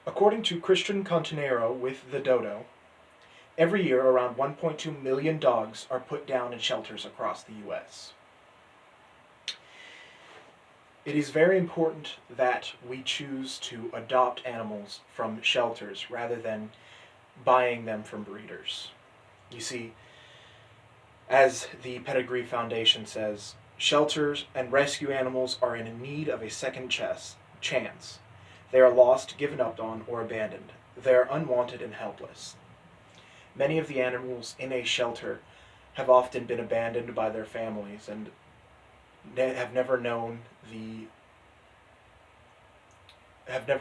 According to Christian Contenero with the Dodo, every year around 1.2 million dogs are put down in shelters across the U.S. It is very important that we choose to adopt animals from shelters rather than buying them from breeders. You see, as the Pedigree Foundation says, shelters and rescue animals are in need of a second chance. They are lost, given up on, or abandoned. They are unwanted and helpless. Many of the animals in a shelter have often been abandoned by their families and have never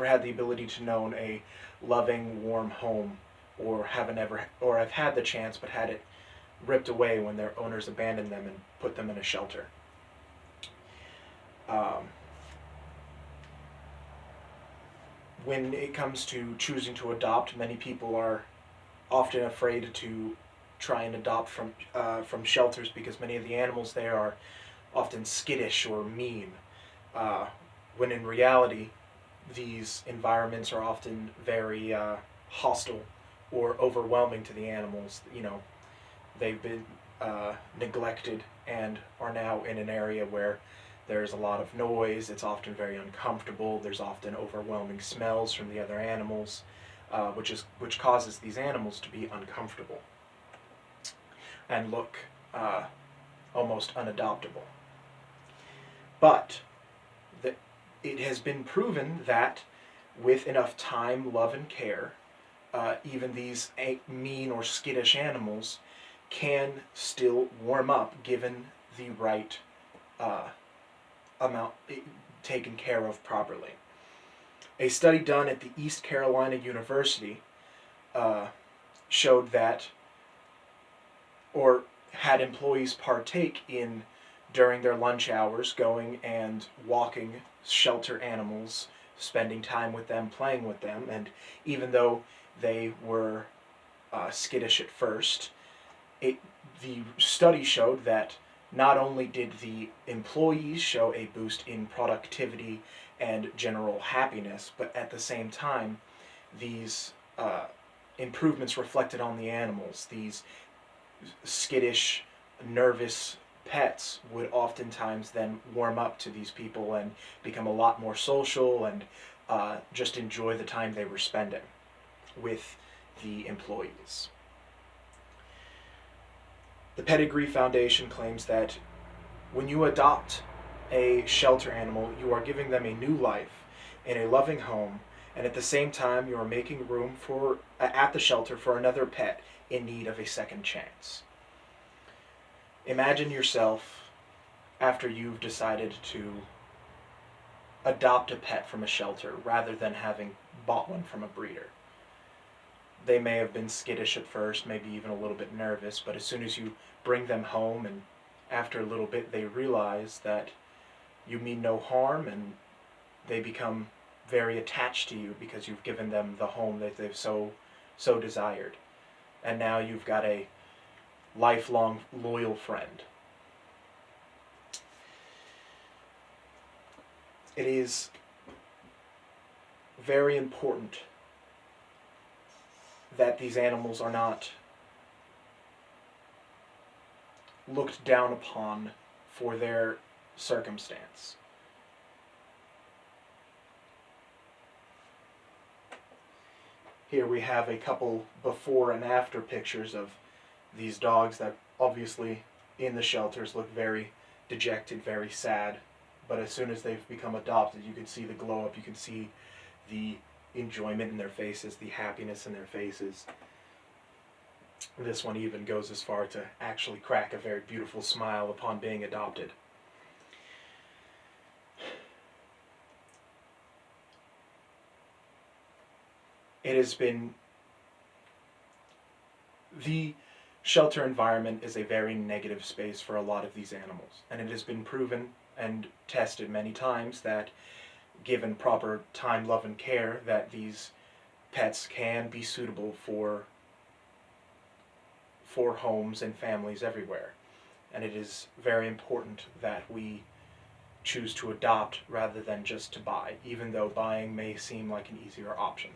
had the ability to know a loving, warm home, or have had the chance but had it ripped away when their owners abandoned them and put them in a shelter. When it comes to choosing to adopt, many people are often afraid to try and adopt from shelters because many of the animals there are often skittish or mean, when in reality these environments are often very hostile or overwhelming to the animals. They've been neglected and are now in an area where there's a lot of noise. It's often very uncomfortable. There's often overwhelming smells from the other animals, which causes these animals to be uncomfortable and look almost unadoptable. But it has been proven that with enough time, love, and care, even these mean or skittish animals can still warm up given the right amount taken care of properly. A study done at the East Carolina University showed that, or had employees partake in, during their lunch hours, going and walking shelter animals, spending time with them, playing with them, and even though they were skittish at first, the study showed that not only did the employees show a boost in productivity and general happiness, but at the same time, these improvements reflected on the animals. These skittish, nervous pets would oftentimes then warm up to these people and become a lot more social and just enjoy the time they were spending with the employees. The Pedigree Foundation claims that when you adopt a shelter animal, you are giving them a new life in a loving home, and at the same time you are making room at the shelter for another pet in need of a second chance. Imagine yourself after you've decided to adopt a pet from a shelter rather than having bought one from a breeder. They may have been skittish at first, maybe even a little bit nervous, but as soon as you bring them home and after a little bit they realize that you mean no harm, and they become very attached to you because you've given them the home that they've so desired. And now you've got a lifelong loyal friend. It is very important that these animals are not looked down upon for their circumstance. Here we have a couple before and after pictures of these dogs that obviously in the shelters look very dejected, very sad, but as soon as they've become adopted, you can see the glow up, you can see the enjoyment in their faces, the happiness in their faces. This one even goes as far to actually crack a very beautiful smile upon being adopted. It has been, the shelter environment is a very negative space for a lot of these animals, and it has been proven and tested many times that given proper time, love, and care, that these pets can be suitable for homes and families everywhere. And it is very important that we choose to adopt rather than just to buy, even though buying may seem like an easier option.